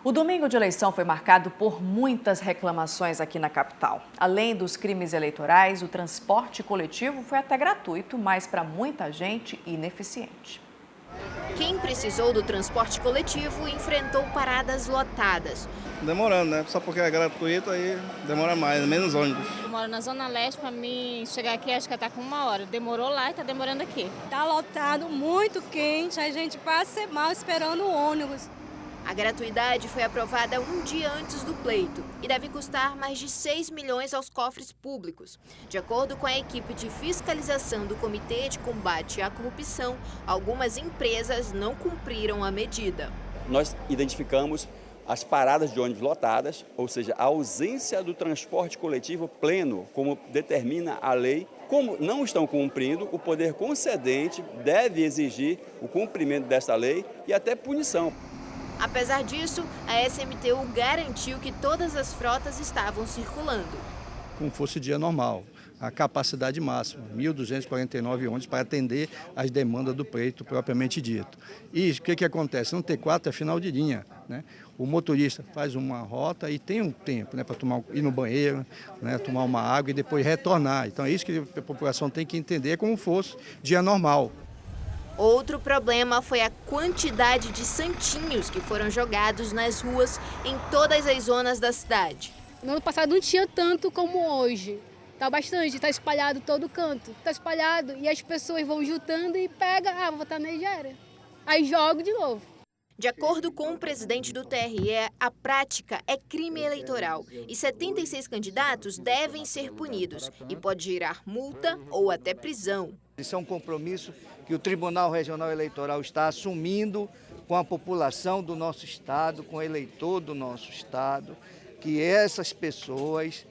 O domingo de eleição foi marcado por muitas reclamações aqui na capital. Além dos crimes eleitorais, o transporte coletivo foi até gratuito, mas para muita gente ineficiente. Quem precisou do transporte coletivo enfrentou paradas lotadas. Demorando, né? Só porque é gratuito, aí demora mais, menos ônibus. Eu moro na Zona Leste, para mim chegar aqui acho que está com 1 hora. Demorou lá e está demorando aqui. Está lotado, muito quente, a gente passa mal esperando o ônibus. A gratuidade foi aprovada um dia antes do pleito e deve custar mais de 6 milhões aos cofres públicos. De acordo com a equipe de fiscalização do Comitê de Combate à Corrupção, algumas empresas não cumpriram a medida. Nós identificamos as paradas de ônibus lotadas, ou seja, a ausência do transporte coletivo pleno, como determina a lei. Como não estão cumprindo, o poder concedente deve exigir o cumprimento dessa lei e até punição. Apesar disso, a SMTU garantiu que todas as frotas estavam circulando. Como fosse dia normal, a capacidade máxima, 1.249 ônibus para atender às demandas do pleito propriamente dito. E o que acontece? No T4 é final de linha, né? O motorista faz uma rota e tem um tempo, né, para ir no banheiro, né, tomar uma água e depois retornar. Então é isso que a população tem que entender como fosse dia normal. Outro problema foi a quantidade de santinhos que foram jogados nas ruas em todas as zonas da cidade. No ano passado não tinha tanto como hoje. Está bastante, está espalhado todo canto. Está espalhado e as pessoas vão juntando e pegam, vou votar na Nigéria. Aí jogo de novo. De acordo com o presidente do TRE, a prática é crime eleitoral e 76 candidatos devem ser punidos e pode gerar multa ou até prisão. Isso é um compromisso que o Tribunal Regional Eleitoral está assumindo com a população do nosso estado, com o eleitor do nosso estado, que essas pessoas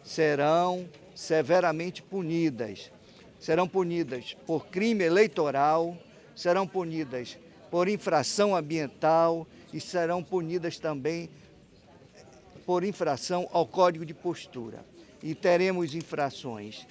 serão severamente punidas. Serão punidas por crime eleitoral, serão punidas por infração ambiental e serão punidas também por infração ao Código de Postura. E teremos infrações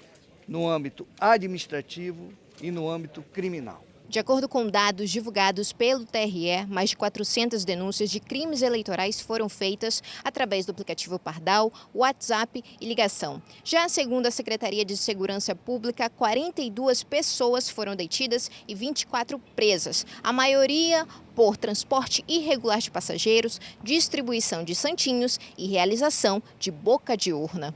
no âmbito administrativo e no âmbito criminal. De acordo com dados divulgados pelo TRE, mais de 400 denúncias de crimes eleitorais foram feitas através do aplicativo Pardal, WhatsApp e ligação. Já segundo a Secretaria de Segurança Pública, 42 pessoas foram detidas e 24 presas. A maioria por transporte irregular de passageiros, distribuição de santinhos e realização de boca de urna.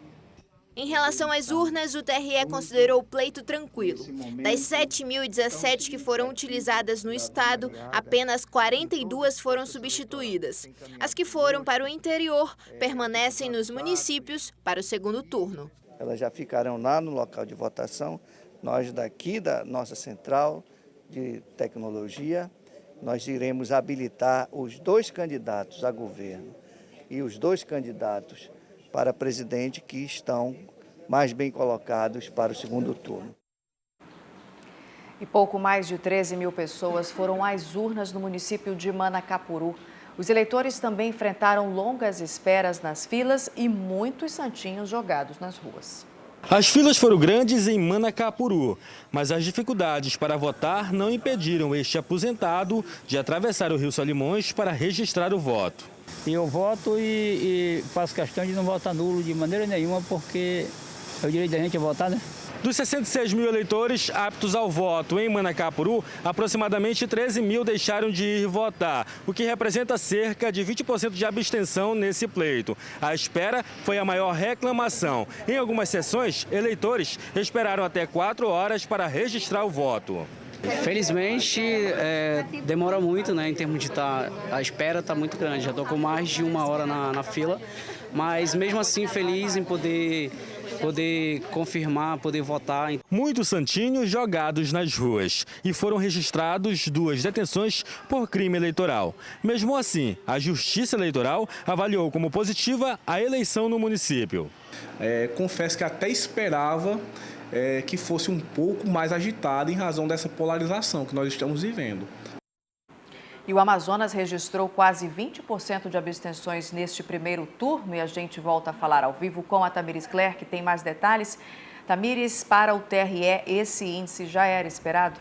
Em relação às urnas, o TRE considerou o pleito tranquilo. Das 7.017 que foram utilizadas no estado, apenas 42 foram substituídas. As que foram para o interior permanecem nos municípios para o segundo turno. Elas já ficarão lá no local de votação. Nós daqui da nossa central de tecnologia, nós iremos habilitar os 2 candidatos a governo e os 2 candidatos para presidente que estão mais bem colocados para o segundo turno. E pouco mais de 13 mil pessoas foram às urnas no município de Manacapuru. Os eleitores também enfrentaram longas esperas nas filas e muitos santinhos jogados nas ruas. As filas foram grandes em Manacapuru, mas as dificuldades para votar não impediram este aposentado de atravessar o Rio Solimões para registrar o voto. Eu voto e faço questão de não votar nulo de maneira nenhuma, porque é o direito da gente votar, né? Dos 66 mil eleitores aptos ao voto em Manacapuru, aproximadamente 13 mil deixaram de ir votar, o que representa cerca de 20% de abstenção nesse pleito. A espera foi a maior reclamação. Em algumas sessões, eleitores esperaram até 4 horas para registrar o voto. Felizmente, demora muito, né, em termos de a espera está muito grande. Já estou com mais de 1 hora na fila, mas mesmo assim feliz em poder confirmar, poder votar. Muitos santinhos jogados nas ruas e foram registrados 2 detenções por crime eleitoral. Mesmo assim, a Justiça Eleitoral avaliou como positiva a eleição no município. Confesso que até esperava que fosse um pouco mais agitado em razão dessa polarização que nós estamos vivendo. E o Amazonas registrou quase 20% de abstenções neste primeiro turno e a gente volta a falar ao vivo com a Tamires Cler, que tem mais detalhes. Tamires, para o TRE, esse índice já era esperado?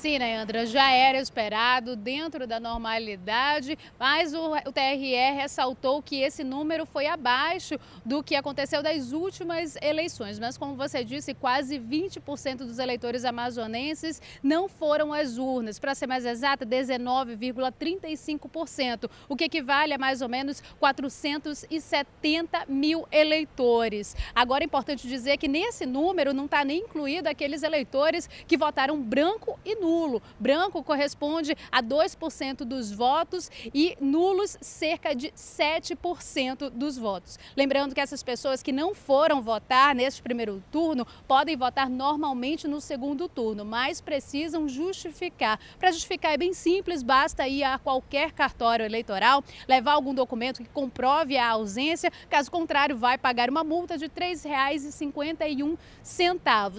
Sim, Nayandra, já era esperado, dentro da normalidade, mas o TRE ressaltou que esse número foi abaixo do que aconteceu das últimas eleições. Mas, como você disse, quase 20% dos eleitores amazonenses não foram às urnas. Para ser mais exata, 19,35%, o que equivale a mais ou menos 470 mil eleitores. Agora, é importante dizer que nesse número não está nem incluído aqueles eleitores que votaram branco e nulo. Branco corresponde a 2% dos votos e nulos cerca de 7% dos votos. Lembrando que essas pessoas que não foram votar neste primeiro turno podem votar normalmente no segundo turno, mas precisam justificar. Para justificar é bem simples, basta ir a qualquer cartório eleitoral, levar algum documento que comprove a ausência, caso contrário vai pagar uma multa de R$ 3,51.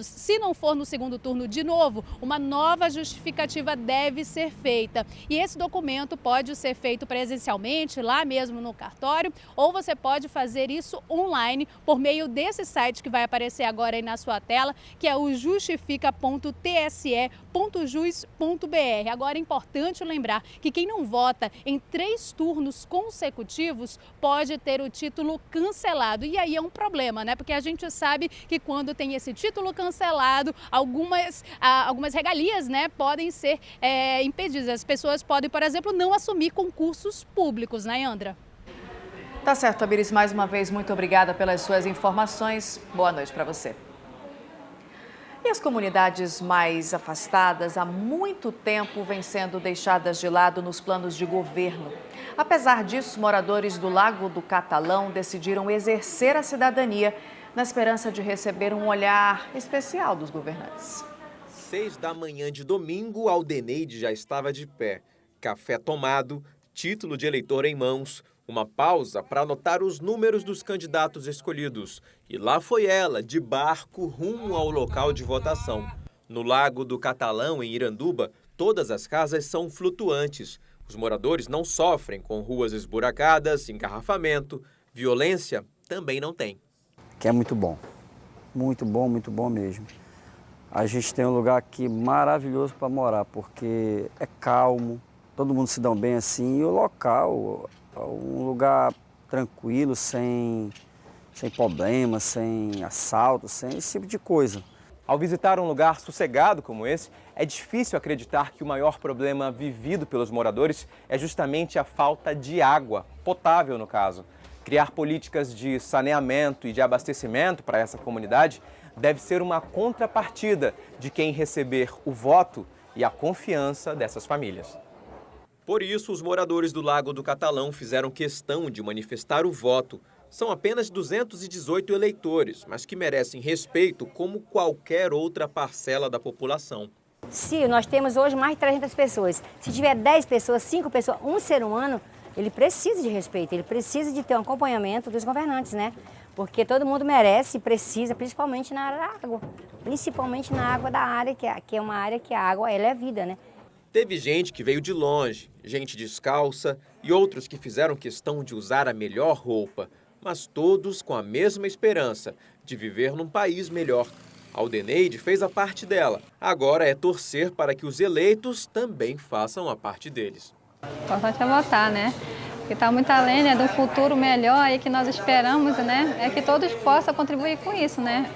Se não for no segundo turno de novo, uma nova justificativa deve ser feita. E esse documento pode ser feito presencialmente, lá mesmo no cartório, ou você pode fazer isso online por meio desse site que vai aparecer agora aí na sua tela, que é o justifica.tse.jus.br. Agora é importante lembrar que quem não vota em 3 turnos consecutivos pode ter o título cancelado. E aí é um problema, né? Porque a gente sabe que quando tem esse título cancelado, algumas regalias, né, podem ser impedidas. As pessoas podem, por exemplo, não assumir concursos públicos, né, Andra? Tá certo, Tamires, mais uma vez, muito obrigada pelas suas informações. Boa noite para você. E as comunidades mais afastadas há muito tempo vêm sendo deixadas de lado nos planos de governo. Apesar disso, moradores do Lago do Catalão decidiram exercer a cidadania na esperança de receber um olhar especial dos governantes. 6 da manhã de domingo, Aldeneide já estava de pé. Café tomado, título de eleitor em mãos, uma pausa para anotar os números dos candidatos escolhidos. E lá foi ela, de barco, rumo ao local de votação. No Lago do Catalão, em Iranduba, todas as casas são flutuantes. Os moradores não sofrem com ruas esburacadas, engarrafamento, violência também não tem. Que é muito bom mesmo. A gente tem um lugar aqui maravilhoso para morar, porque é calmo, todo mundo se dá bem assim, e o local é um lugar tranquilo, sem problemas, sem assalto, sem esse tipo de coisa. Ao visitar um lugar sossegado como esse, é difícil acreditar que o maior problema vivido pelos moradores é justamente a falta de água, potável no caso. Criar políticas de saneamento e de abastecimento para essa comunidade deve ser uma contrapartida de quem receber o voto e a confiança dessas famílias. Por isso, os moradores do Lago do Catalão fizeram questão de manifestar o voto. São apenas 218 eleitores, mas que merecem respeito como qualquer outra parcela da população. Se nós temos hoje mais de 300 pessoas, se tiver 10 pessoas, 5 pessoas, um ser humano, ele precisa de respeito, ele precisa de ter um acompanhamento dos governantes, né? Porque todo mundo merece e precisa, principalmente na área da água. Principalmente na água da área, que é uma área que a água ela é vida, né? Teve gente que veio de longe, gente descalça e outros que fizeram questão de usar a melhor roupa, mas todos com a mesma esperança de viver num país melhor. A Aldeneide fez a parte dela, agora é torcer para que os eleitos também façam a parte deles. O importante é votar, né? Que está muito além, né, do futuro melhor aí que nós esperamos, né? É que todos possam contribuir com isso, né?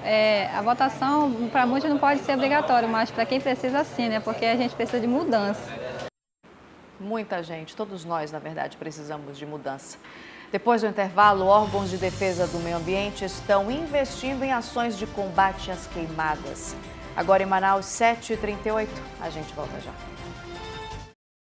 A votação para muitos não pode ser obrigatório, mas para quem precisa sim, né? Porque a gente precisa de mudança. Muita gente, todos nós, na verdade, precisamos de mudança. Depois do intervalo, órgãos de defesa do meio ambiente estão investindo em ações de combate às queimadas. Agora em Manaus, 7h38, a gente volta já.